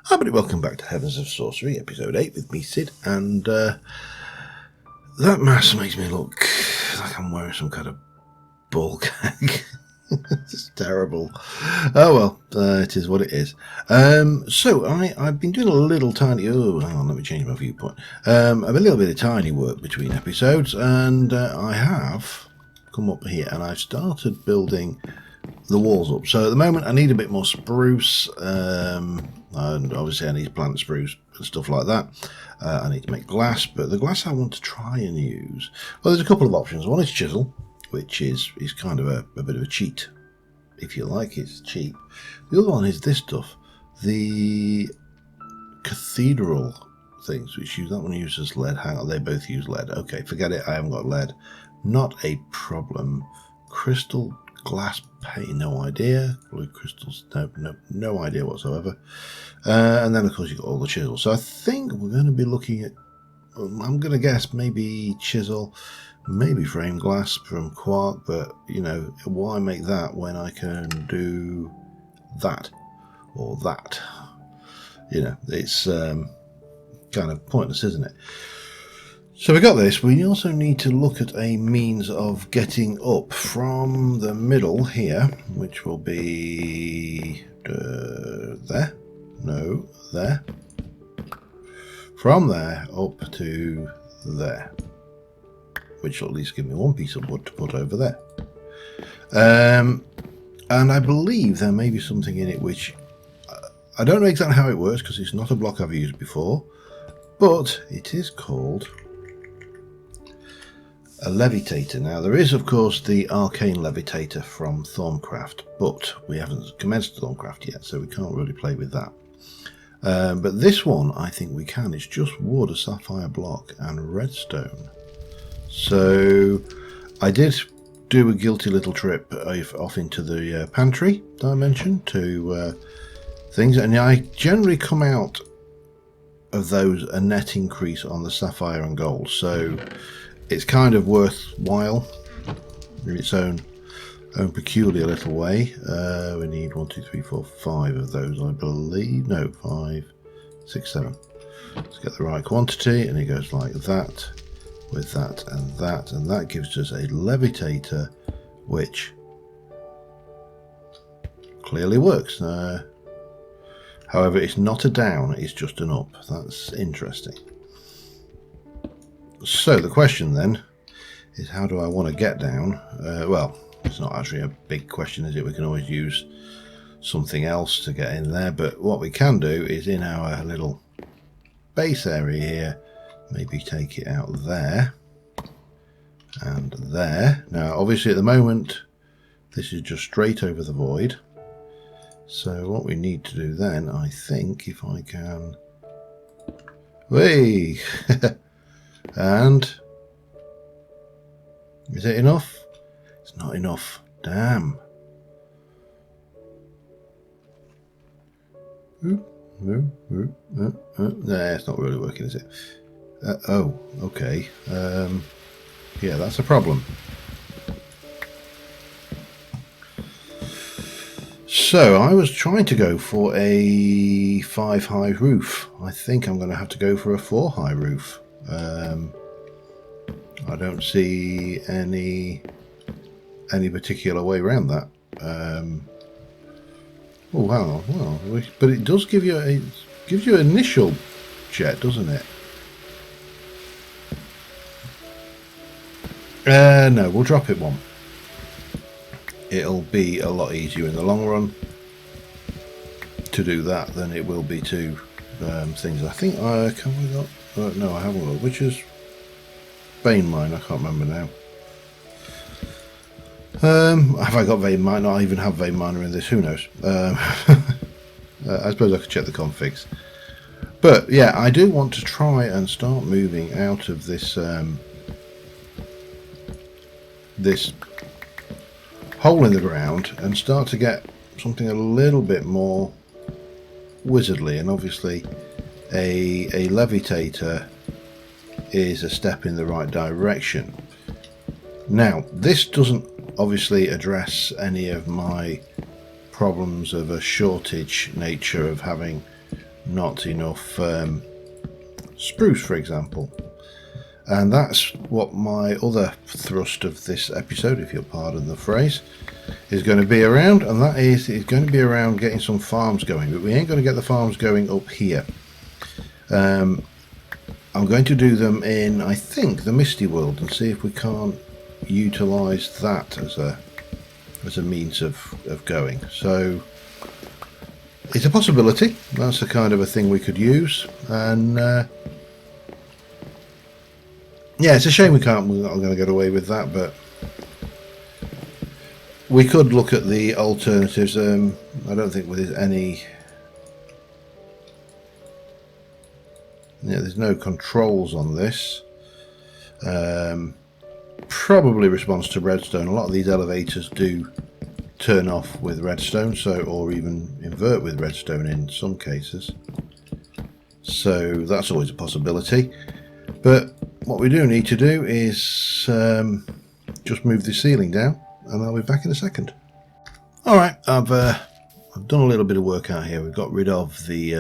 Hi everybody, welcome back to Heavens of Sorcery, episode 8 with me, Sid, and that mask makes me look like I'm wearing some kind of ball gag. It's terrible. Oh well, it is what it is. So I've been doing a little tiny, oh hang on, let me change my viewpoint. I've a little bit of tiny work between episodes, and I have come up here and I've started building the walls up. So at the moment I need a bit more spruce, and obviously I need to plant spruce and stuff like that. I need to make glass, but the glass I want to try and use, well, there's a couple of options. One is chisel, which is kind of a bit of a cheat, if you like. It's cheap. The other one is this stuff, the cathedral things, which that one uses lead. Hang on, they both use lead. Okay, forget it, I haven't got lead. Not a problem. Crystal glass paint, no idea. Blue crystals, no idea whatsoever. And then of course you've got all the chisels. So I think we're going to be looking at, I'm going to guess maybe chisel, maybe frame glass from quark, but you know, why make that when I can do that or that? You know, it's kind of pointless, isn't it? So we got this. We also need to look at a means of getting up from the middle here, which will be there. No, there. From there up to there, which will at least give me one piece of wood to put over there. And I believe there may be something in it which I don't know exactly how it works because it's not a block I've used before, but it is called a Levitator. Now there is of course the arcane Levitator from Thorncraft, but we haven't commenced Thorncraft yet, so we can't really play with that. But this one I think we can. It's just wood, a sapphire block and redstone. So I did do a guilty little trip off into the pantry dimension to things, and I generally come out of those a net increase on the sapphire and gold, so it's kind of worthwhile in its own peculiar little way. We need 1, 2, 3, 4, 5 of those, I believe. No, 5, 6, 7. Let's get the right quantity, and it goes like that, with that, and that gives us a Levitator, which clearly works. However, it's not a down, it's just an up. That's interesting. So the question then is, how do I want to get down? Well, it's not actually a big question, is it? We can always use something else to get in there, but what we can do is in our little base area here, maybe take it out there and there. Now obviously at the moment this is just straight over the void, so what we need to do then, I think, if I can, whee! And is it enough? It's not enough. Damn. Nah, it's not really working, is it? Oh, okay. Yeah, that's a problem. So I was trying to go for a 5 high roof. I think I'm going to have to go for a 4 high roof. I don't see any particular way around that. Oh wow, well, but it does give you an initial jet, doesn't it? No, we'll drop it one. It'll be a lot easier in the long run to do that than it will be to things. I think can we got? No, I haven't got. Which is vein mine? I can't remember now. Have I got vein mine? I even have vein miner in this. Who knows? I suppose I could check the configs. But yeah, I do want to try and start moving out of this this hole in the ground and start to get something a little bit more wizardly. And obviously, a Levitator is a step in the right direction. Now, this doesn't obviously address any of my problems of a shortage nature of having not enough spruce, for example. And that's what my other thrust of this episode, if you'll pardon the phrase, is going to be around, and that is going to be around getting some farms going. But we ain't going to get the farms going up here. I'm going to do them in, I think, the Misty World, and see if we can't utilise that as a means of going. So it's a possibility. That's the kind of a thing we could use, and yeah, it's a shame we're not going to get away with that, but we could look at the alternatives. I don't think there's any. Yeah, there's no controls on this. Probably responds to redstone. A lot of these elevators do turn off with redstone, or even invert with redstone in some cases. So that's always a possibility. But what we do need to do is just move the ceiling down, and I'll be back in a second. Alright, I've done a little bit of work out here. We've got rid of the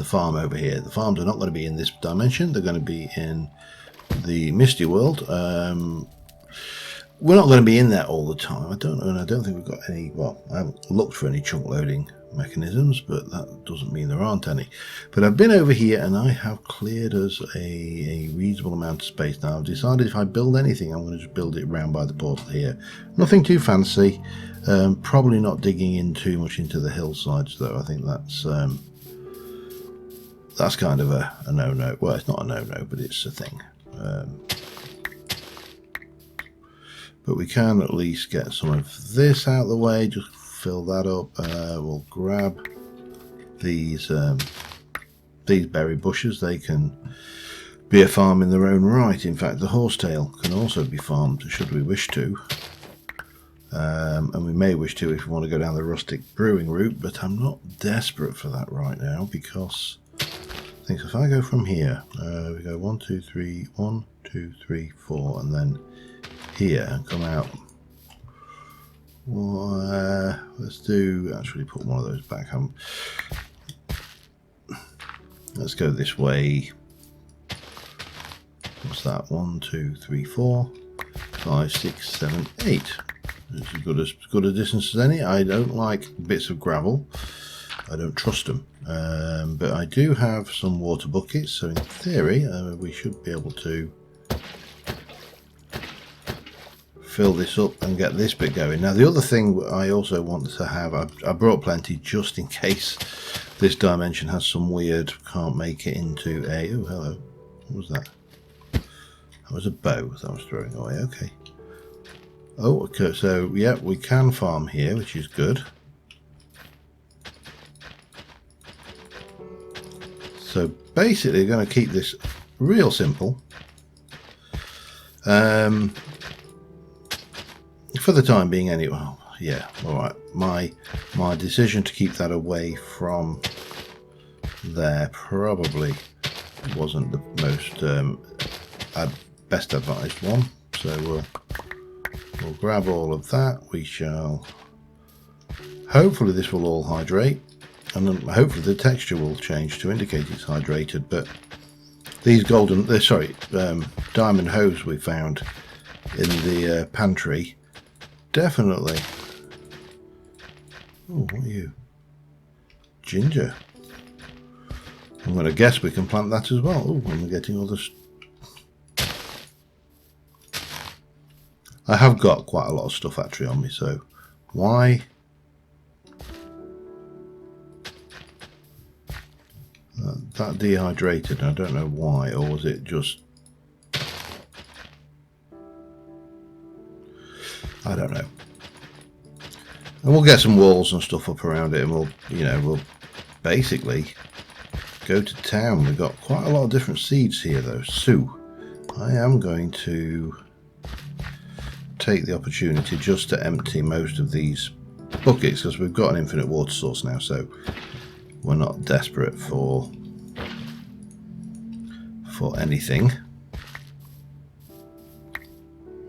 farm over here. The farms are not going to be in this dimension. They're going to be in the Misty World. We're not going to be in there all the time. I don't know, and I don't think we've got any. Well, I haven't looked for any chunk loading mechanisms, but that doesn't mean there aren't any. But I've been over here and I have cleared us a reasonable amount of space. Now I've decided if I build anything, I'm going to just build it round by the portal here. Nothing too fancy. Probably not digging in too much into the hillsides though. I think that's kind of a no-no. Well, it's not a no-no, but it's a thing. But we can at least get some of this out of the way. Just fill that up. We'll grab these berry bushes. They can be a farm in their own right. In fact, the horsetail can also be farmed should we wish to. And we may wish to if we want to go down the rustic brewing route, but I'm not desperate for that right now, because I think if I go from here, we go 1, 2, 3, 1, 2, 3, 4, and then here and come out. Well, let's actually put one of those back. Let's go this way. What's that? 1, 2, 3, 4, 5, 6, 7, 8. It's as good a distance as any. I don't like bits of gravel. I don't trust them. But I do have some water buckets, so in theory we should be able to fill this up and get this bit going. Now the other thing I also want to have, I brought plenty just in case this dimension has some weird, can't make it into a, oh hello, what was that? That was a bow that I was throwing away. Okay. Oh, okay, so yeah, we can farm here, which is good. So basically we're going to keep this real simple. For the time being anyway. Well, yeah, alright. My decision to keep that away from there probably wasn't the most best advised one. So we'll grab all of that. We shall, hopefully this will all hydrate, and then hopefully the texture will change to indicate it's hydrated. But these diamond hose we found in the pantry definitely. Oh, what are you? Ginger. I'm going to guess we can plant that as well. Oh, and we're getting all this. I have got quite a lot of stuff actually on me, so why? That dehydrated, I don't know why, or was it just, I don't know. And we'll get some walls and stuff up around it, and we'll basically go to town. We've got quite a lot of different seeds here though. So I am going to take the opportunity just to empty most of these buckets, because we've got an infinite water source now, so we're not desperate for anything.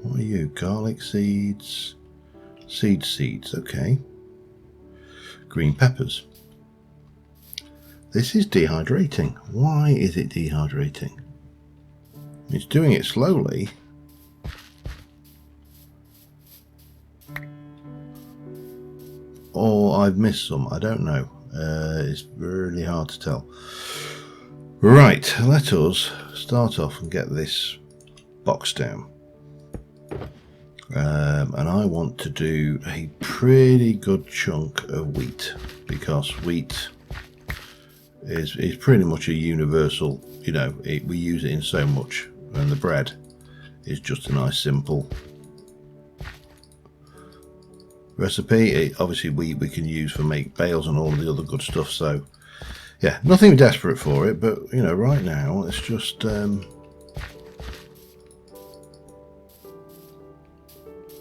What are you? Garlic seeds, seeds, okay. Green peppers. This is dehydrating. Why is it dehydrating? It's doing it slowly. Or I've missed some, I don't know. It's really hard to tell. Right, let us start off and get this box down. And I want to do a pretty good chunk of wheat, because wheat is pretty much a universal, you know, we use it in so much, and the bread is just a nice simple recipe. Obviously we can use for make bales and all of the other good stuff, so yeah, nothing desperate for it, but you know, right now let's just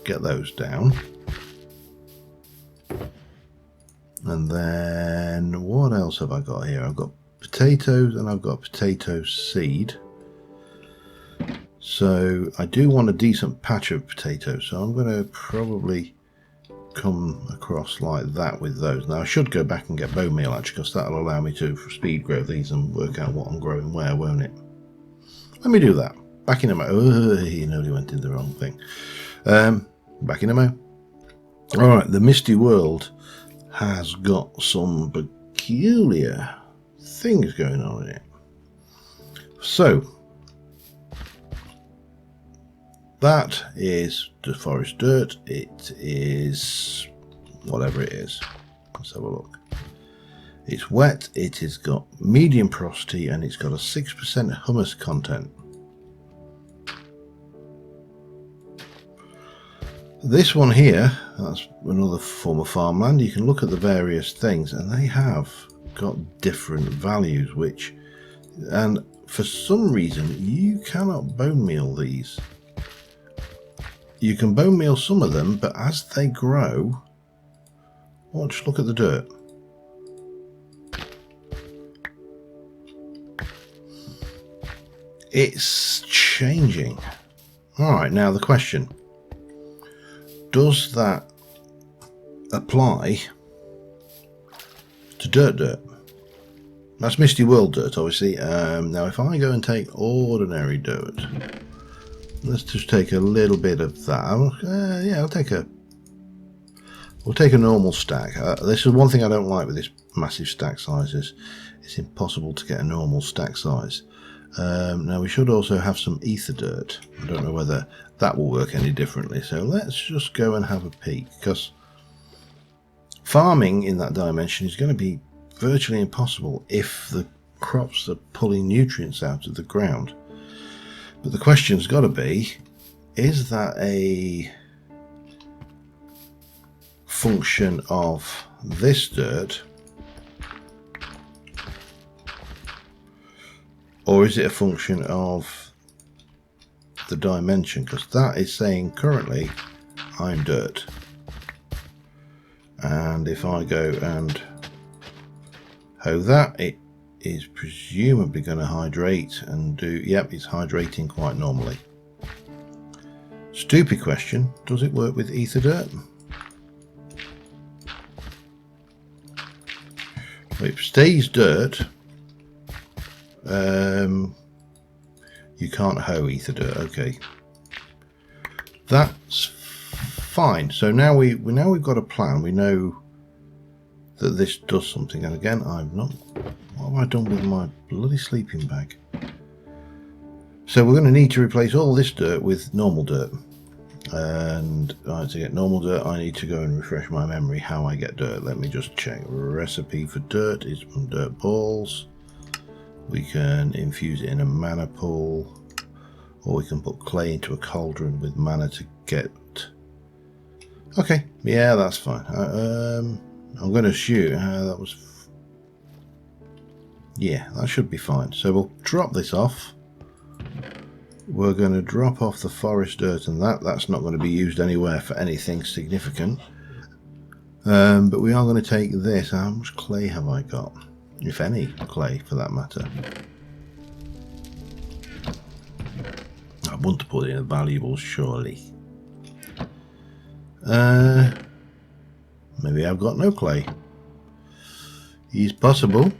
get those down. And then what else have I got here? I've got potatoes and I've got potato seed. So I do want a decent patch of potatoes, so I'm going to probably come across like that with those. Now I should go back and get bone meal actually, because that'll allow me to speed grow these and work out what I'm growing where, won't it? Let me do that. Back in a mo. Oh, he nearly went in the wrong thing. Back in a mo. Alright, the Misty World has got some peculiar things going on in it. So that is the forest dirt. It is whatever it is. Let's have a look. It's wet, it has got medium porosity, and it's got a 6% humus content. This one here, that's another form of farmland. You can look at the various things and they have got different values, and for some reason you cannot bone meal these. You can bone meal some of them, but as they grow, watch, look at the dirt. It's changing. Alright, now the question. Does that apply to dirt? That's Misty World dirt, obviously. Now if I go and take ordinary dirt, let's just take a little bit of that. Yeah, we'll take a normal stack. This is one thing I don't like with this massive stack sizes. It's impossible to get a normal stack size. Now we should also have some ether dirt. I don't know whether that will work any differently, so let's just go and have a peek, because farming in that dimension is going to be virtually impossible if the crops are pulling nutrients out of the ground. But the question's got to be, is that a function of this dirt, or is it a function of the dimension? Because that is saying currently I'm dirt, and if I go and hoe that, it is presumably going to hydrate and do, yep, it's hydrating quite normally. Stupid question, does it work with ether dirt? It stays dirt. You can't hoe ether dirt. Okay, that's fine. So now we've got a plan. We know that this does something. And again, what have I done with my bloody sleeping bag? So we're going to need to replace all this dirt with normal dirt. And to get normal dirt, I need to go and refresh my memory how I get dirt. Let me just check. Recipe for dirt is from dirt balls. We can infuse it in a mana pool, or we can put clay into a cauldron with mana to get. Okay, yeah, that's fine. I'm going to assume that was. Yeah, that should be fine. So we'll drop this off. We're going to drop off the forest dirt, and that's not going to be used anywhere for anything significant. But we are going to take this. How much clay have I got? If any clay, for that matter. I want to put it in valuables, surely. Maybe I've got no clay. It's possible.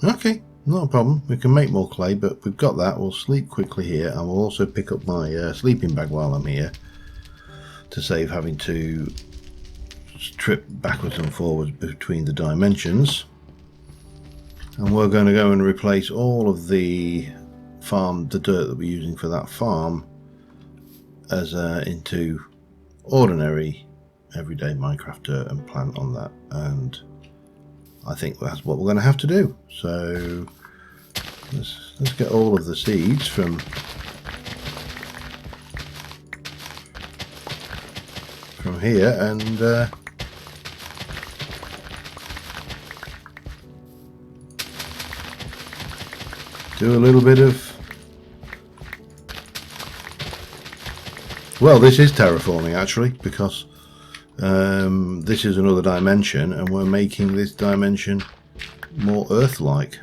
Okay, not a problem. We can make more clay, but we've got that. We'll sleep quickly here, and we'll also pick up my sleeping bag while I'm here to save having to trip backwards and forwards between the dimensions. And we're going to go and replace all of the dirt that we're using for that farm as into ordinary everyday Minecraft dirt and plant on that. And I think that's what we're going to have to do. So let's get all of the seeds from here and do a little bit of, well, this is terraforming actually, because this is another dimension and we're making this dimension more Earth-like.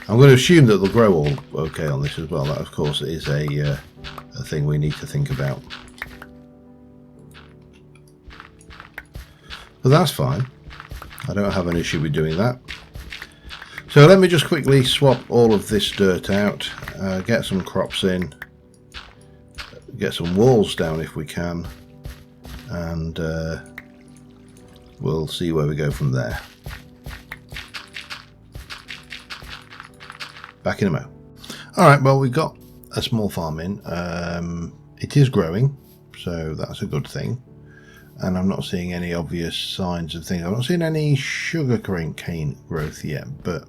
I'm going to assume that they'll grow all okay on this as well. That of course is a thing we need to think about. But that's fine. I don't have an issue with doing that. So let me just quickly swap all of this dirt out, get some crops in, get some walls down if we can, and we'll see where we go from there. Back in a moment. Alright, well, we've got a small farm in. It is growing, so that's a good thing. And I'm not seeing any obvious signs of things. I'm not seeing any sugar cane growth yet, but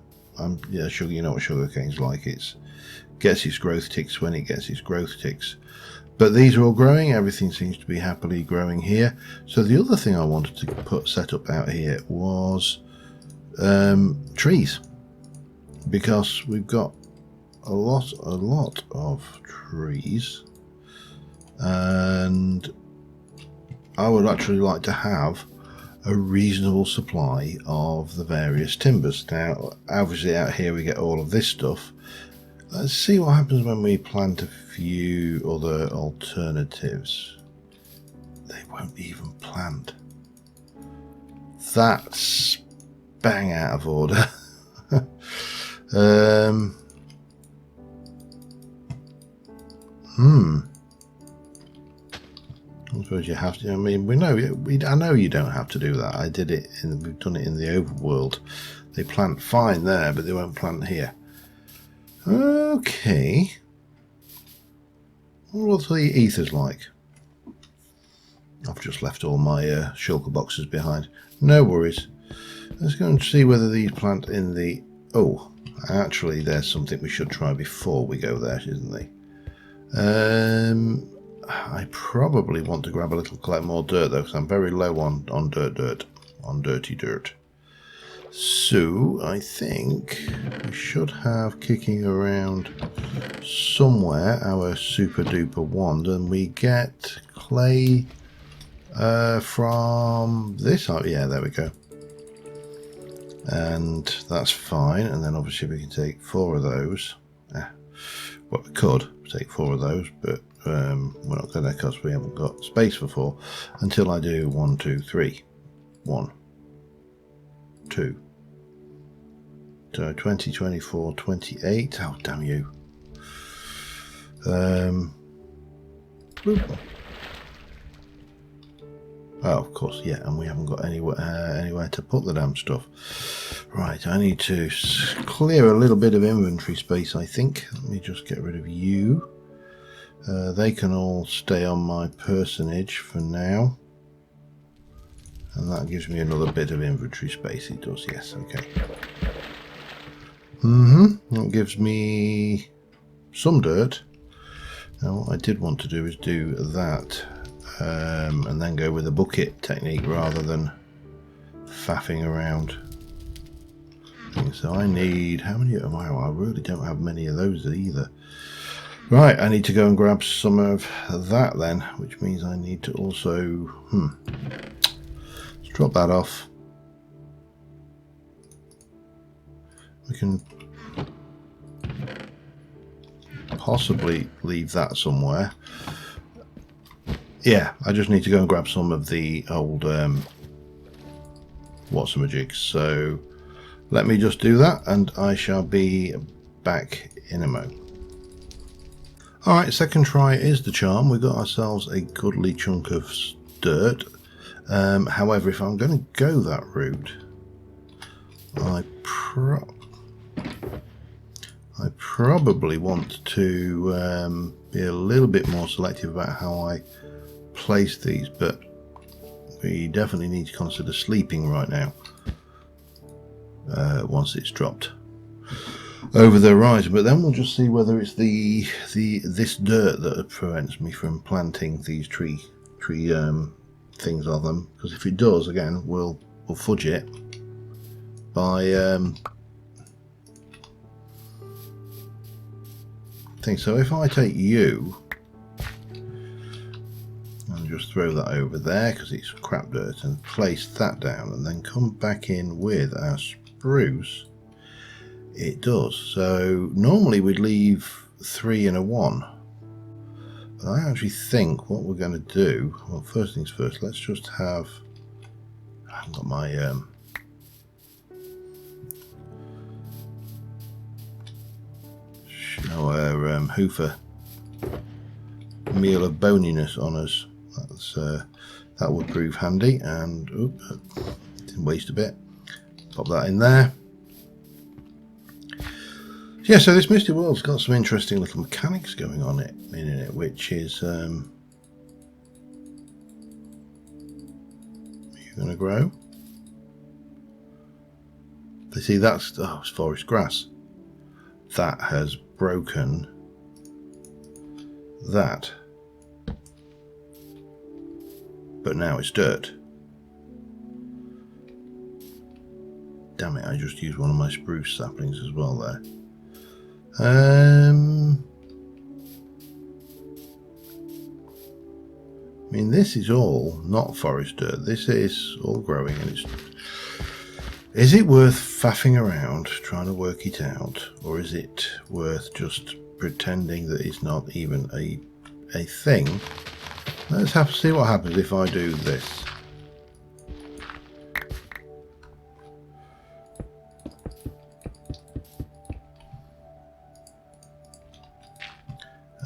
yeah, sugar. You know what sugar cane's like. It gets its growth ticks when it gets its growth ticks. But these are all growing. Everything seems to be happily growing here. So the other thing I wanted to set up out here was trees, because we've got a lot of trees, and I would actually like to have a reasonable supply of the various timbers. Now, obviously out here we get all of this stuff. Let's see what happens when we plant a few other alternatives. They won't even plant. That's bang out of order. I suppose you have to. I mean, I know you don't have to do that. I did it. We've done it in the overworld. They plant fine there, but they won't plant here. Okay. What's the ethers like? I've just left all my shulker boxes behind. No worries. Let's go and see whether these plant in the... Oh, actually, there's something we should try before we go there, isn't there? I probably want to grab a little, collect more dirt though, because I'm very low on dirty dirt. So I think we should have kicking around somewhere our super duper wand, and we get clay from this. Oh, yeah, there we go. And that's fine. And then obviously we can take 4 of those. Well, we could take 4 of those, but we're not going to, because we haven't got space for 4 until I do 1, 2, 3. 1, 2. So 20, 24, 28. Oh, damn you. Oh, of course, yeah, and we haven't got anywhere to put the damn stuff. Right, I need to clear a little bit of inventory space, I think. Let me just get rid of you. They can all stay on my personage for now. And that gives me another bit of inventory space. It does, yes, okay. That gives me some dirt. Now, what I did want to do is do that. And then go with the bucket technique rather than faffing around. So I need, how many am I? I really don't have many of those either. Right, I need to go and grab some of that then, which means I need to also, let's drop that off. We can possibly leave that somewhere. Yeah, I just need to go and grab some of the old what's-a-majigs. So let me just do that and I shall be back in a moment. Alright, second try is the charm. We've got ourselves a goodly chunk of dirt. However, if I'm going to go that route, I probably want to be a little bit more selective about how I place these, but we definitely need to consider sleeping right now once it's dropped over the horizon. But then we'll just see whether it's this dirt that prevents me from planting these tree things on them, because if it does, again, we'll fudge it by thing. So if I take you and just throw that over there because it's crap dirt, and place that down, and then come back in with our spruce, it does. So normally we'd leave 3 and a 1, but I actually think what we're going to do, well, first things first, let's just have, I haven't got my hoofer meal of boniness on us. That would prove handy, and didn't waste a bit. Pop that in there. Yeah, so this Misty World's got some interesting little mechanics going on in it, which is you're going to grow. You see, that's it's forest grass. That has broken that, but now it's dirt. Damn it, I just used one of my spruce saplings as well there. I mean, this is all not forest dirt. This is all growing, and is it worth faffing around trying to work it out, or is it worth just pretending that it's not even a thing? Let's have to see what happens if I do this.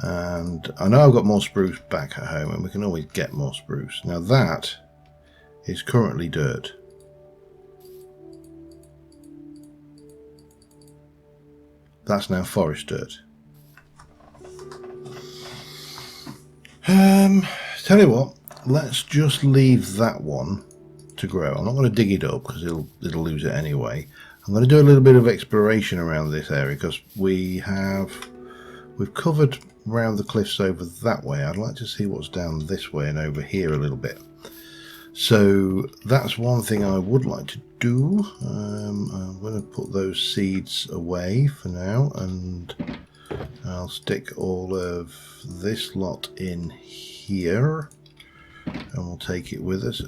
And I know I've got more spruce back at home, and we can always get more spruce. Now that is currently dirt. That's now forest dirt. Tell you what, let's just leave that one to grow. I'm not going to dig it up because it'll lose it anyway. I'm going to do a little bit of exploration around this area because we've covered around the cliffs over that way. I'd like to see what's down this way and over here a little bit. So that's one thing I would like to do. I'm going to put those seeds away for now, and I'll stick all of this lot in here, and we'll take it with us.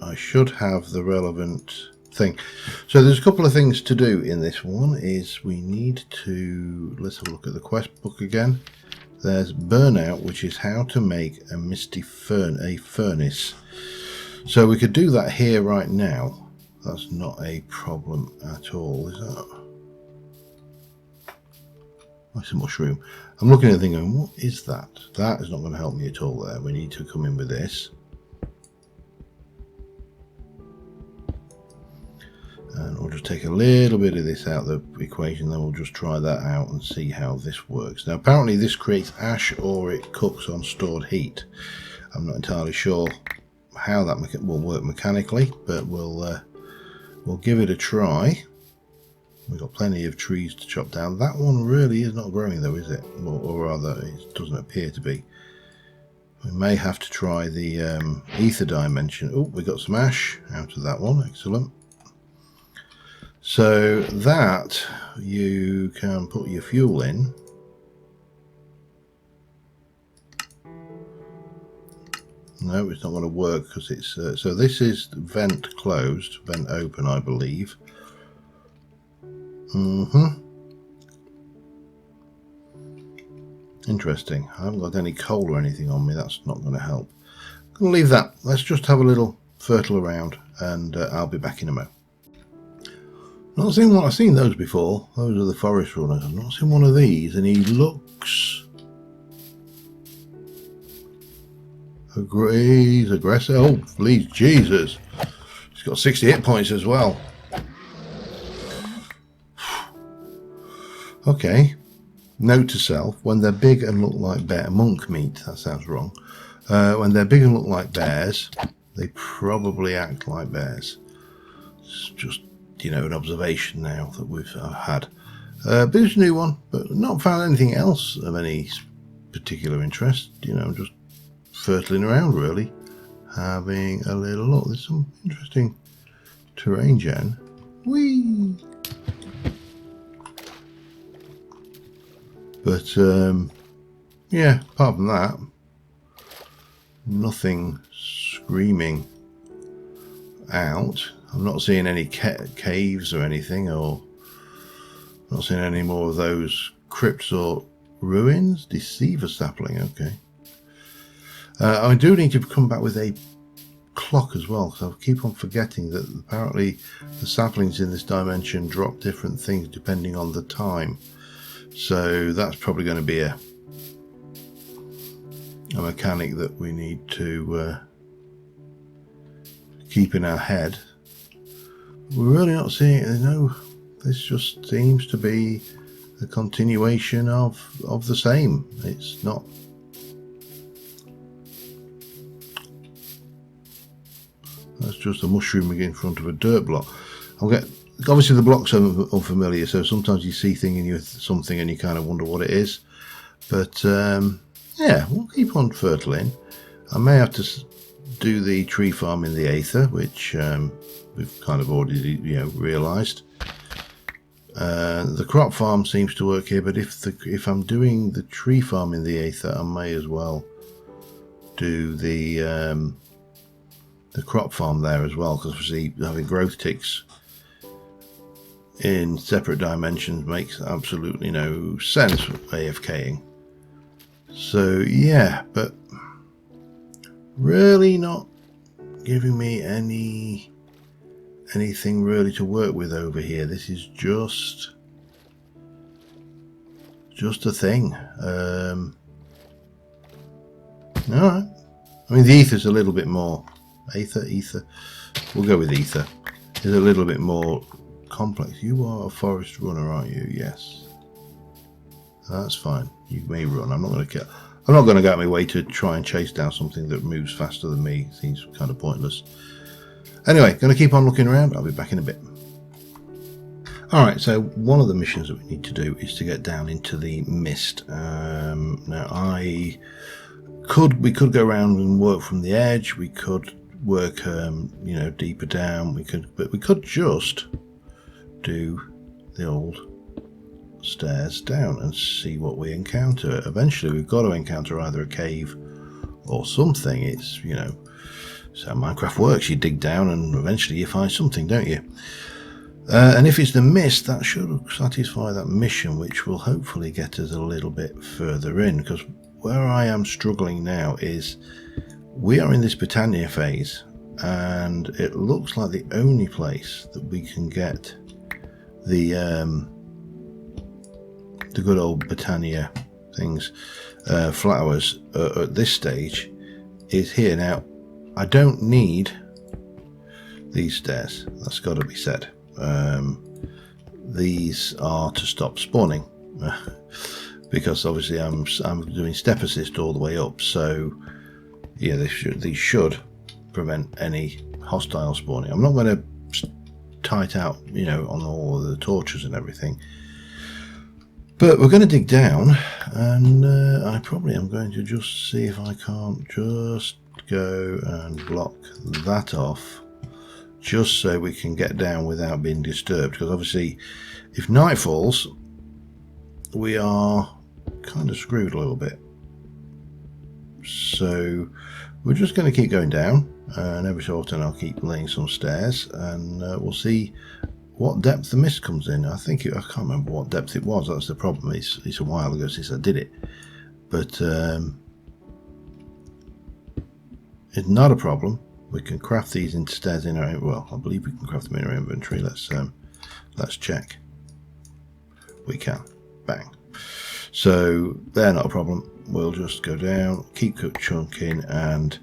I should have the relevant thing. So there's a couple of things to do in this one. Is we need to, let's have a look at the quest book again. There's burnout, which is how to make a misty furnace. So we could do that here right now. That's not a problem at all, is that? That's a mushroom. I'm looking at the thing going, what is that? That is not going to help me at all there. We need to come in with this. And we'll just take a little bit of this out of the equation, then we'll just try that out and see how this works. Now apparently this creates ash, or it cooks on stored heat. I'm not entirely sure how that will work mechanically, but we'll give it a try. We've got plenty of trees to chop down. That one really is not growing though, is it? Or rather, it doesn't appear to be. We may have to try the ether dimension. Oh, we got some ash out of that one. Excellent. So that you can put your fuel in. No, it's not going to work because it's so this is vent closed, vent open, I believe. Interesting. I haven't got any coal or anything on me. That's not going to help. I'm going to leave that. Let's just have a little fertile around, and I'll be back in a moment. Not seen one. I've seen those before. Those are the forest runners. I've not seen one of these, and he looks. He's aggressive. Oh, please, Jesus! He's got 60 hit points as well. Okay. Note to self: when they're big and look like bear monk meat. That sounds wrong. When they're big and look like bears, they probably act like bears. It's just, you know, an observation now that we've had. But it's a new one, but not found anything else of any particular interest. You know, just fertling around, really, having a little look. There's some interesting terrain, Jen. Whee! But yeah, apart from that, nothing screaming out. I'm not seeing any caves or anything, or not seeing any more of those crypts or ruins. Deceiver sapling, okay. I do need to come back with a clock as well, because I keep on forgetting that apparently the saplings in this dimension drop different things depending on the time. So that's probably going to be a mechanic that we need to keep in our head. We're really not seeing it. No, this just seems to be a continuation of the same. It's not. That's just a mushroom in front of a dirt block. Obviously the blocks are unfamiliar, so sometimes you see something and you kind of wonder what it is. But yeah, we'll keep on fertiling. I may have to do the tree farm in the Aether, which we've kind of already, you know, realised. The crop farm seems to work here, but if I'm doing the tree farm in the Aether, I may as well do the crop farm there as well, because obviously having growth ticks in separate dimensions makes absolutely no sense with AFKing. So yeah, but really not giving me anything really to work with over here. This is just a thing. Alright. I mean, the Aether's a little bit more Ether. We'll go with Ether. It's a little bit more complex. You are a forest runner, aren't you? Yes. That's fine. You may run. I'm not going to go out of my way to try and chase down something that moves faster than me. Seems kind of pointless. Anyway, going to keep on looking around. I'll be back in a bit. Alright, so one of the missions that we need to do is to get down into the mist. Now, we could go around and work from the edge. We could work, you know, deeper down. But we could just do the old stairs down and see what we encounter. Eventually, we've got to encounter either a cave or something. It's, you know, so Minecraft works. You dig down and eventually you find something, don't you? And if it's the mist, that should satisfy that mission, which will hopefully get us a little bit further in, because where I am struggling now is we are in this Britannia phase, and it looks like the only place that we can get the good old Britannia things, flowers, at this stage is here. Now, I don't need these stairs, that's got to be said. These are to stop spawning because obviously I'm doing step assist all the way up, so yeah, these should prevent any hostile spawning. I'm not going to tie it out, you know, on all of the torches and everything, but we're going to dig down, and I probably am going to just see if I can't just go and block that off, just so we can get down without being disturbed, because obviously if night falls we are kind of screwed a little bit. So we're just going to keep going down, and every so often I'll keep laying some stairs, and we'll see what depth the mist comes in. I can't remember what depth it was. That's the problem. It's a while ago since I did it, but it's not a problem. We can craft these into stairs in our, well, I believe we can craft them in our inventory. Let's Let's check. We can. Bang. So they're not a problem. We'll just go down, keep chunking, and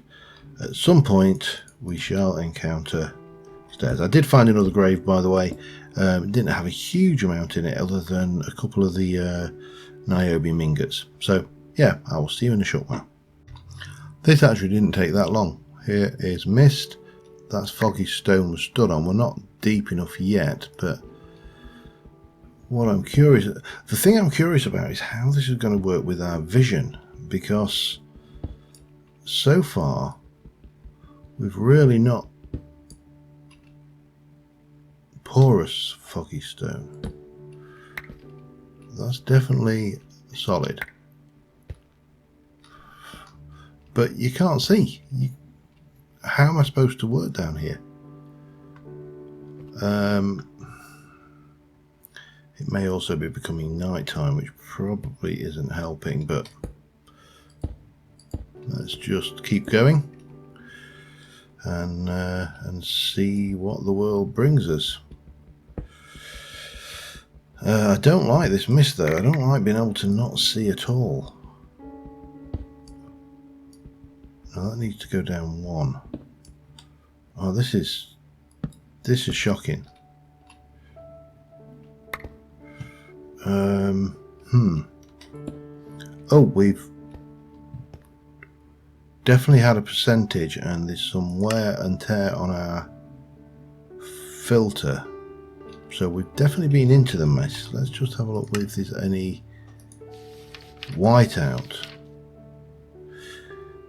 at some point we shall encounter stairs. I did find another grave, by the way. It didn't have a huge amount in it other than a couple of the niobium ingots. So yeah, I will see you in a short while. This actually didn't take that long. Here is mist. That's foggy stone was stood on. We're not deep enough yet, but what I'm curious, the thing I'm curious about is how this is going to work with our vision, because so far we've really not porous foggy stone. That's definitely solid, but you can't see. How am I supposed to work down here? It may also be becoming night time, which probably isn't helping, but let's just keep going and see what the world brings us. I don't like this mist though. I don't like being able to not see at all. Now that needs to go down one. Oh, this is shocking. Oh, we've definitely had a percentage, and there's some wear and tear on our filter. So we've definitely been into the mess. Let's just have a look if there's any whiteout.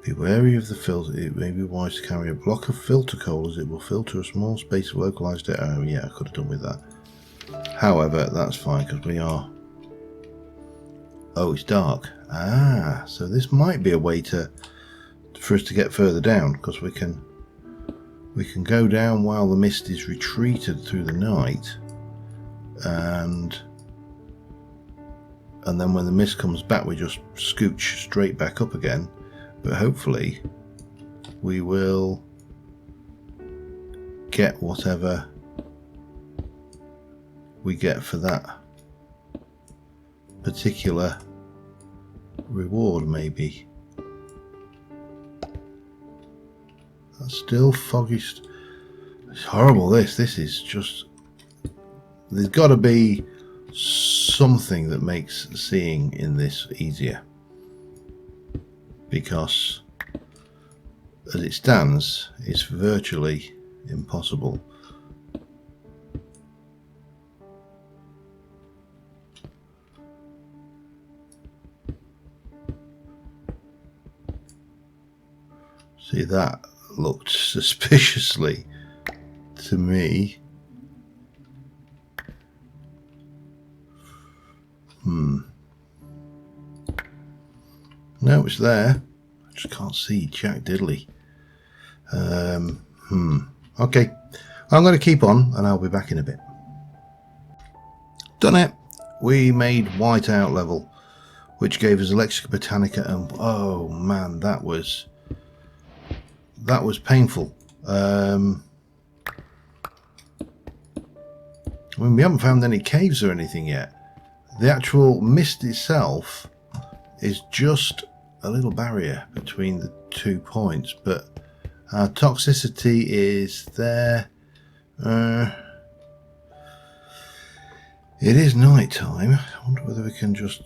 Be wary of the filter. It may be wise to carry a block of filter coal, as it will filter a small space of localized air. Oh yeah, I could have done with that. However, that's fine because we are... Oh, it's dark. Ah, so this might be a way for us to get further down, because we can go down while the mist is retreated through the night, and then when the mist comes back we just scooch straight back up again. But hopefully we will get whatever we get for that particular reward, maybe. That's still foggy. It's horrible. This is just... There's got to be something that makes seeing in this easier, because as it stands it's virtually impossible. See, that looked suspiciously to me. No, it's there. I just can't see Jack Diddley. Okay, I'm going to keep on and I'll be back in a bit. Done it. We made whiteout level, which gave us Electrica Botanica, and oh man, that was painful. I mean, we haven't found any caves or anything yet. The actual mist itself is just a little barrier between the 2 points, but our toxicity is there. It is night time. I wonder whether we can just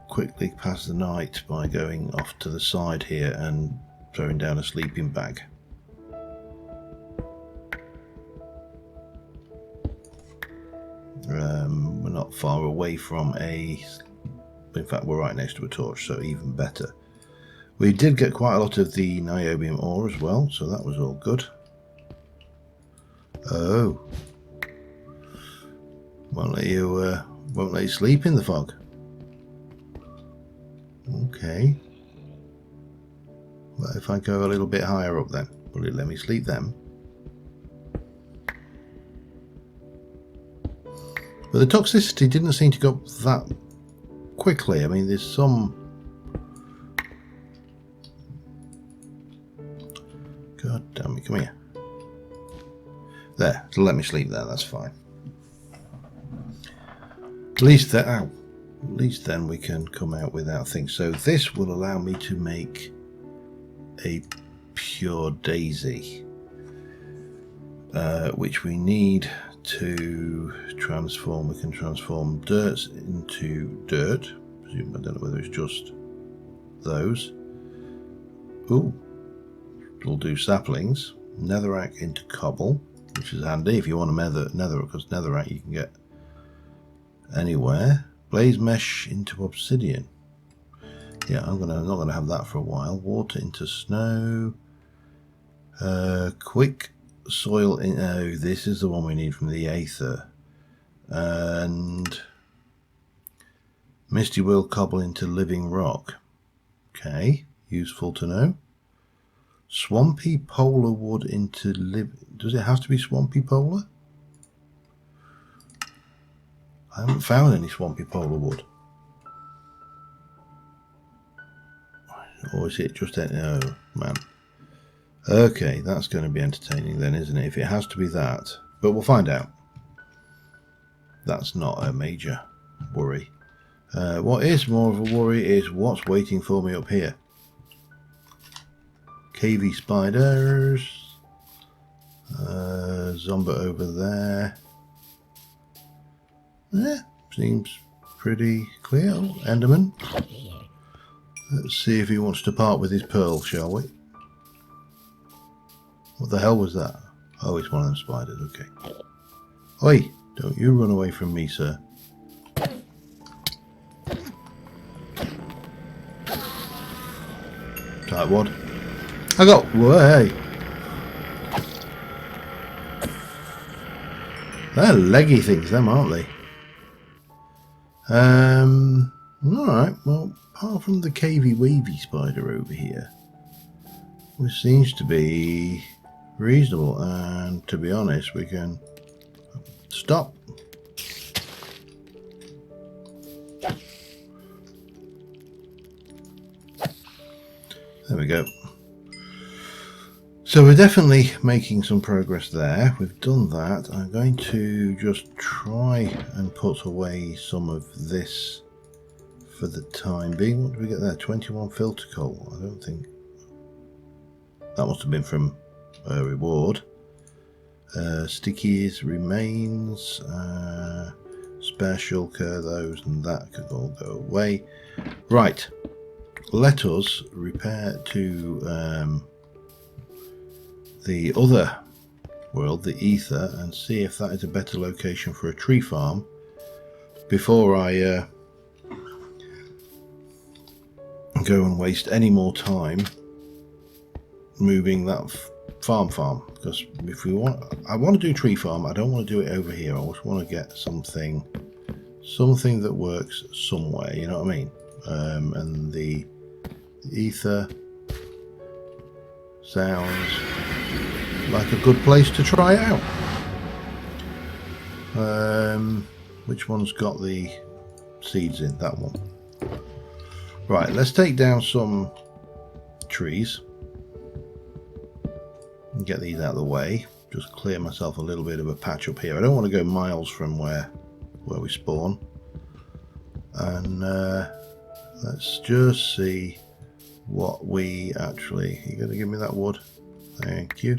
quickly pass the night by going off to the side here and throwing down a sleeping bag. We're not far away from in fact we're right next to a torch, so even better. We did get quite a lot of the niobium ore as well, so that was all good. Oh, won't let you sleep in the fog. Okay. Well, if I go a little bit higher up then, will it let me sleep then? But the toxicity didn't seem to go up that quickly. I mean, there's some... God damn it, come here. There, let me sleep there, that's fine. At least that. Ow. At least then we can come out without things. So this will allow me to make a pure daisy, which we need to transform. We can transform dirt into dirt. I don't know whether it's just those. Ooh, we'll do saplings. Netherrack into cobble, which is handy if you want a nether, because netherrack you can get anywhere. Blaze mesh into obsidian. Yeah, I'm not gonna have that for a while. Water into snow. Quick soil in. Oh, this is the one we need from the Aether. And misty world cobble into living rock. Okay, useful to know. Swampy polar wood into live. Does it have to be swampy polar? I haven't found any swampy polar wood. Or is it just that? Oh, man. Okay, that's going to be entertaining then, isn't it? If it has to be that. But we'll find out. That's not a major worry. What is more of a worry is what's waiting for me up here. Cavey spiders. Zombie over there. Yeah, seems pretty clear. Oh, Enderman. Let's see if he wants to part with his pearl, shall we? What the hell was that? Oh, it's one of them spiders, okay. Oi, don't you run away from me, sir. Tightwad. I got... Hey! They're leggy things, them, aren't they? Alright, well, apart from the cavey-wavy spider over here, which seems to be reasonable, and to be honest, we can stop. There we go. So we're definitely making some progress there. We've done that. I'm going to just try and put away some of this for the time being. What do we get there? 21 filter coal. I don't think... That must have been from a reward. Stickies, remains, spare shulker, those and that could all go away. Right. Let us repair to the other world, the Ether, and see if that is a better location for a tree farm before I go and waste any more time moving that farm, because if we want, I want to do tree farm. I don't want to do it over here. I just want to get something that works somewhere, you know what I mean? And the Ether sounds like a good place to try it out. Which one's got the seeds in? That one. Right, let's take down some trees and get these out of the way. Just clear myself a little bit of a patch up here. I don't want to go miles from where we spawn. And let's just see what we actually... You going to give me that wood? Thank you.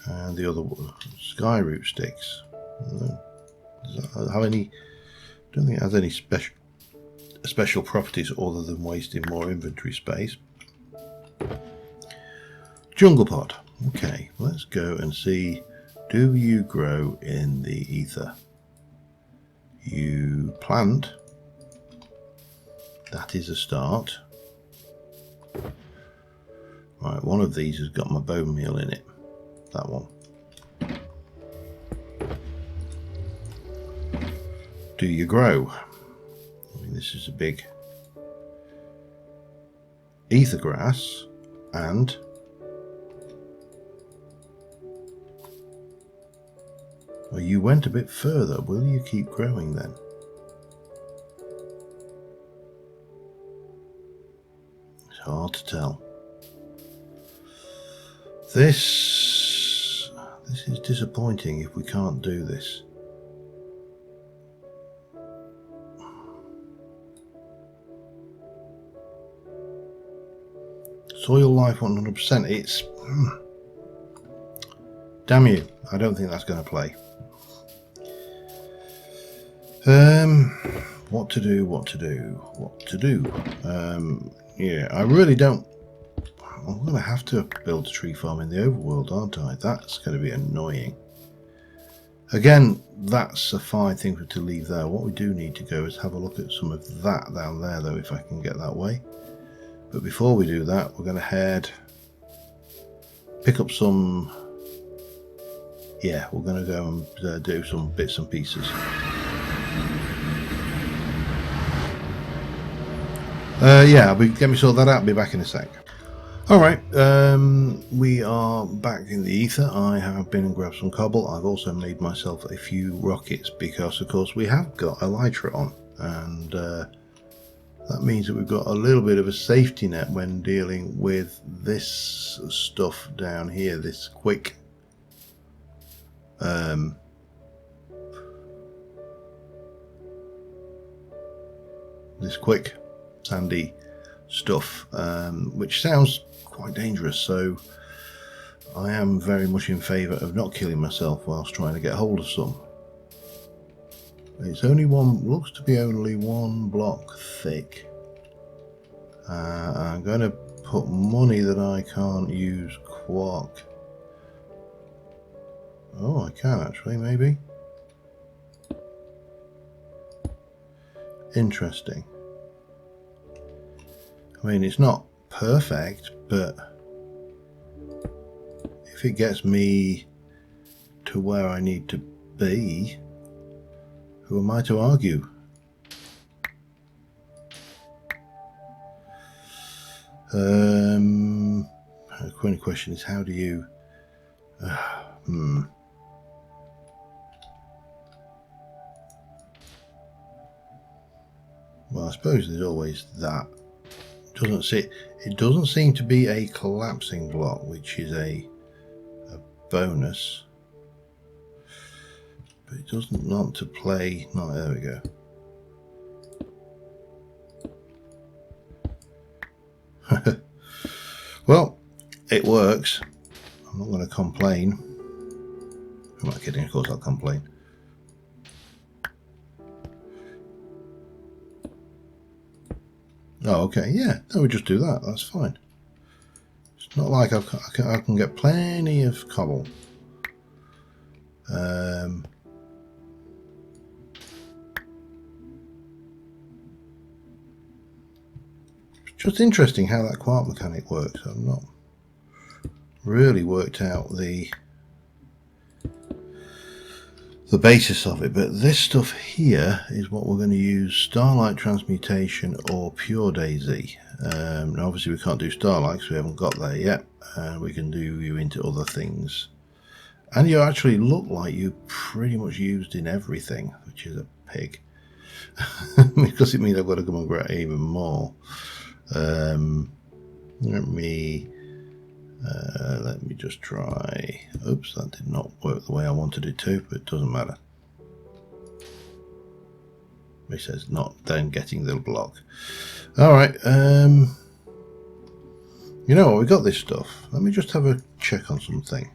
And the other wood. Sky root sticks. Does that have any... I don't think it has any special properties other than wasting more inventory space. Jungle pod. Okay, let's go and see. Do you grow in the Ether? You plant. That is a start. Right, one of these has got my bone meal in it. That one. Do you grow? I mean, this is a big ether grass, and well, you went a bit further. Will you keep growing then? It's hard to tell. This is disappointing if we can't do this. soil life 100%. It's... damn you. I don't think that's going to play. What to do, what to do, what to do. Yeah, I really don't... I'm going to have to build a tree farm in the overworld, aren't I? That's going to be annoying. Again, that's a fine thing to leave there. What we do need to go is have a look at some of that down there, though, if I can get that way. But before we do that, we're going to head... pick up some... yeah, we're going to go and do some bits and pieces. Yeah, get me sort that out. I'll be back in a sec. Alright, we are back in the ether. I have been and grabbed some cobble. I've also made myself a few rockets because, of course, we have got Elytra on. And that means that we've got a little bit of a safety net when dealing with this stuff down here, this quick... this quick sandy stuff, which sounds quite dangerous, so I am very much in favour of not killing myself whilst trying to get hold of some. It's only one, looks to be only one block thick. I'm going to put money that I can't use quark. Oh, I can actually, maybe. Interesting. I mean, it's not perfect, but if it gets me to where I need to be, who am I to argue? The question is, how do you... Well, I suppose there's always that. It doesn't seem to be a collapsing block, which is a bonus. But it doesn't want to play. No, there we go. Well, it works. I'm not going to complain. I'm not kidding, of course I'll complain. Oh, okay, yeah, no, we just do that, that's fine. It's not like I can get plenty of cobble. It's just interesting how that quark mechanic works. I've not really worked out the basis of it, but this stuff here is what we're going to use: Starlight Transmutation or Pure Daisy. Now obviously we can't do Starlight because we haven't got there yet. We can do you into other things, and you actually look like you pretty much used in everything, which is a pig. Because it means I've got to come and grab even more. Let me just try. Oops, that did not work the way I wanted it to, but it doesn't matter. It says not then getting the block. Alright, you know what, we got this stuff. Let me just have a check on something.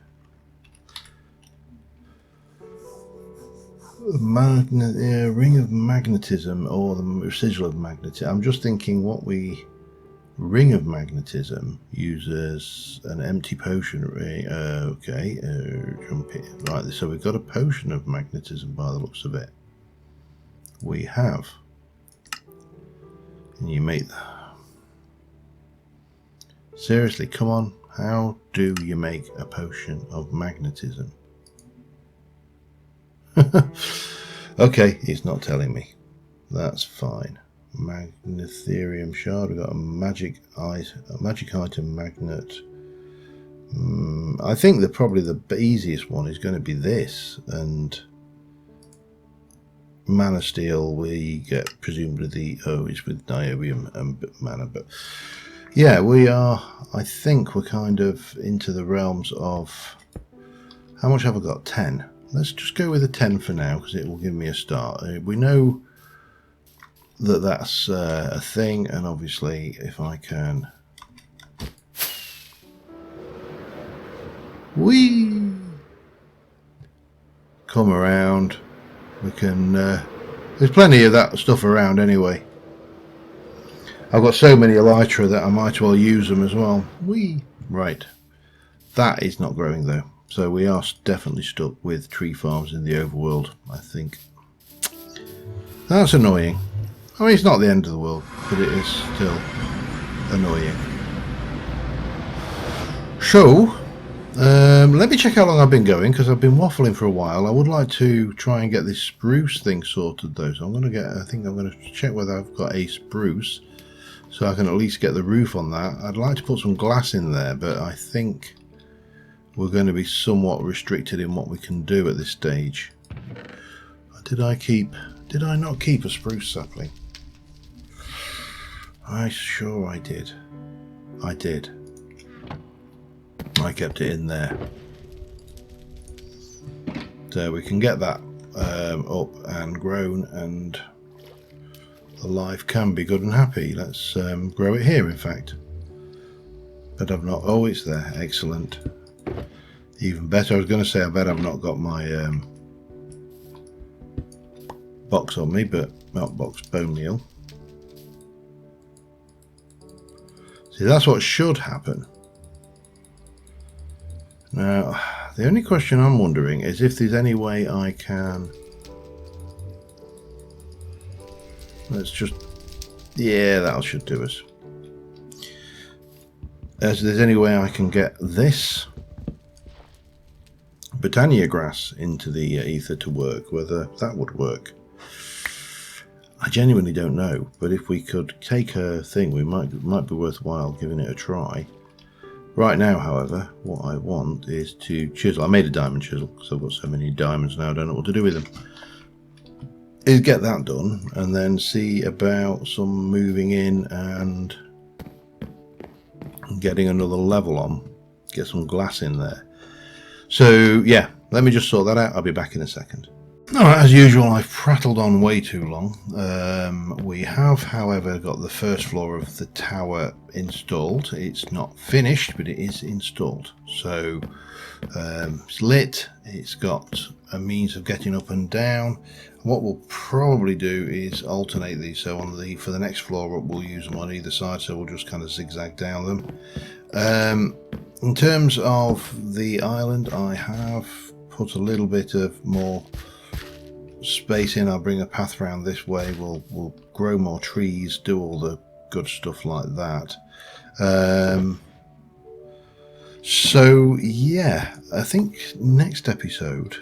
Ring of Magnetism, or the residual of magnetism. I'm just thinking what we... Ring of Magnetism uses an empty potion ring. Okay, jump in. Right, so we've got a potion of magnetism by the looks of it. We have. And you make that. Seriously, come on. How do you make a potion of magnetism? Okay, he's not telling me. That's fine. Magnetherium shard. We've got a magic item magnet. I think that probably the easiest one is going to be this, and mana steel we get presumably the it's with niobium and mana, but yeah, we are, I think we're kind of into the realms of, how much have I got? 10. Let's just go with a 10 for now because it will give me a start. We know that that's a thing, and obviously if I can come around. We can... there's plenty of that stuff around anyway. I've got so many elytra that I might as well use them as well. Right. That is not growing though. So we are definitely stuck with tree farms in the overworld, I think. That's annoying. I mean, it's not the end of the world, but it is still annoying. So, let me check how long I've been going, because I've been waffling for a while. I would like to try and get this spruce thing sorted though. So I think I'm going to check whether I've got a spruce, so I can at least get the roof on that. I'd like to put some glass in there, but I think we're going to be somewhat restricted in what we can do at this stage. Did I not keep a spruce sapling? Sure I did. I did. I kept it in there. So we can get that up and grown, and the life can be good and happy. Let's grow it here, in fact. But I've not... Oh, it's there. Excellent. Even better. I was going to say I bet I've not got my box on me, but not box, bone meal. See, that's what should happen. Now, the only question I'm wondering is if there's any way I can... Let's just... Yeah, that should do us. As there's any way I can get this Britannia grass into the ether to work, whether that would work. I genuinely don't know, but if we could take a thing, we might be worthwhile giving it a try. Right now, however, what I want is to chisel. I made a diamond chisel because I've got so many diamonds now I don't know what to do with them. Is get that done and then see about some moving in and getting another level on. Get some glass in there. So yeah, let me just sort that out. I'll be back in a second. Alright, as usual, I've prattled on way too long. We have, however, got the first floor of the tower installed. It's not finished, but it is installed. So it's lit, it's got a means of getting up and down. What we'll probably do is alternate these. So for the next floor up, we'll use them on either side, so we'll just kind of zigzag down them. In terms of the island, I have put a little bit of more space in. I'll bring a path around this way. We'll grow more trees, do all the good stuff like that. So yeah, I think next episode,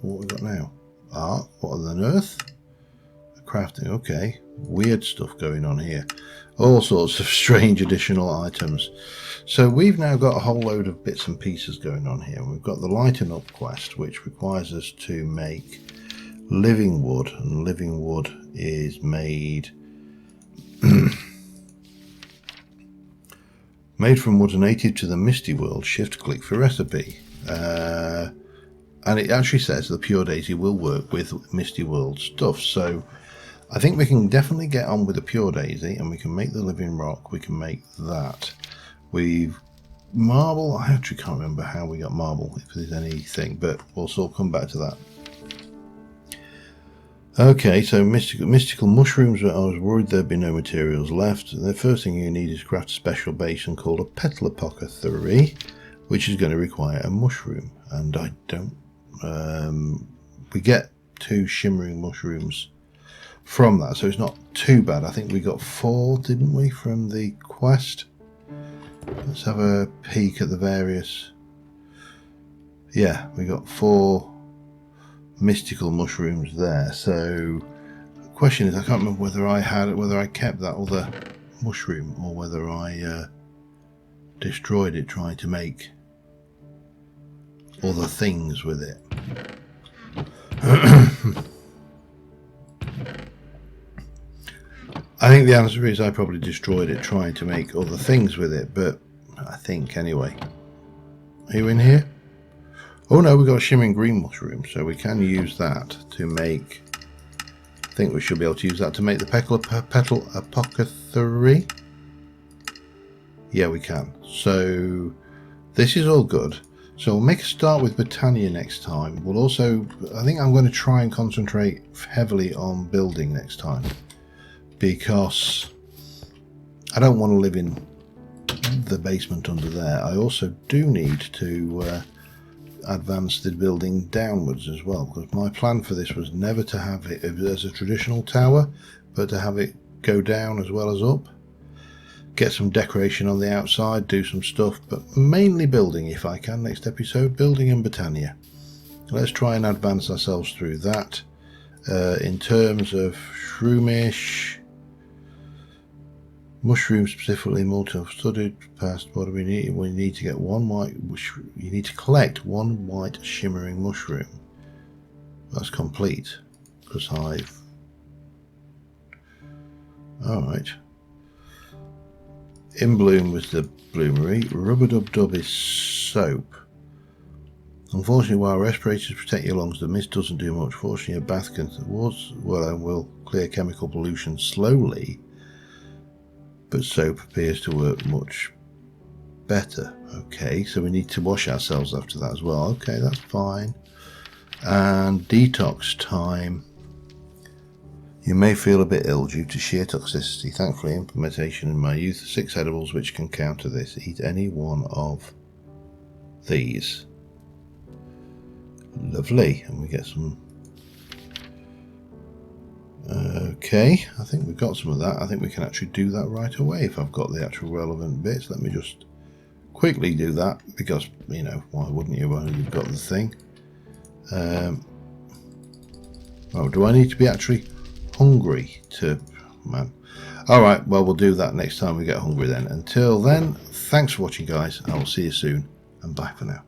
what we got now? Art, what on earth? Crafting, okay. Weird stuff going on here. All sorts of strange additional items. So we've now got a whole load of bits and pieces going on here. We've got the Lighten Up quest, which requires us to make living wood, and living wood is made made from wood native to the Misty World. Shift click for recipe, and it actually says the Pure Daisy will work with Misty World stuff. So I think we can definitely get on with the Pure Daisy, and we can make the living rock. We can make that. We've marble. I actually can't remember how we got marble, if there's anything, but we'll sort of come back to that. Okay, so mystical mushrooms. I was worried there'd be no materials left. The first thing you need is craft a special basin called a Petalpocathery, which is going to require a mushroom, and I don't. We get 2 shimmering mushrooms from that, so it's not too bad. I think we got 4, didn't we, from the quest? Let's have a peek at the various. Yeah, we got 4 mystical mushrooms there. So the question is, I can't remember whether I kept that other mushroom or whether I destroyed it trying to make other things with it. I think the answer is I probably destroyed it trying to make other things with it, but I think anyway. Are you in here? Oh no, we've got a shimmering green mushroom, so we can use that to make... I think we should be able to use that to make the Petalpocathery. Yeah, we can. So this is all good. So we'll make a start with Britannia next time. We'll also, I think I'm going to try and concentrate heavily on building next time, because I don't want to live in the basement under there. I also do need to advance the building downwards as well, because my plan for this was never to have it as a traditional tower, but to have it go down as well as up. Get some decoration on the outside, do some stuff, but mainly building if I can next episode, building in Britannia. Let's try and advance ourselves through that. In terms of shroomish, mushrooms specifically, multi I've studied past. What do we need? We need to get one white, you need to collect one white shimmering mushroom. That's complete, because I've... Alright. In Bloom was the bloomery. Rub-a-dub-dub is soap. Unfortunately, while respirators protect your lungs, the mist doesn't do much. Fortunately, a bath can will clear chemical pollution slowly, but soap appears to work much better. Okay, so we need to wash ourselves after that as well. Okay, that's fine. And detox time. You may feel a bit ill due to sheer toxicity. Thankfully, implementation in my youth, 6 edibles which can counter this. Eat any one of these. Lovely. And we get some... Okay, I think we've got some of that. I think we can actually do that right away if I've got the actual relevant bits. Let me just quickly do that, because, you know, why wouldn't you when you've got the thing? Oh, do I need to be actually hungry to... Man. Alright, well, we'll do that next time we get hungry then. Until then, thanks for watching, guys. I will see you soon, and bye for now.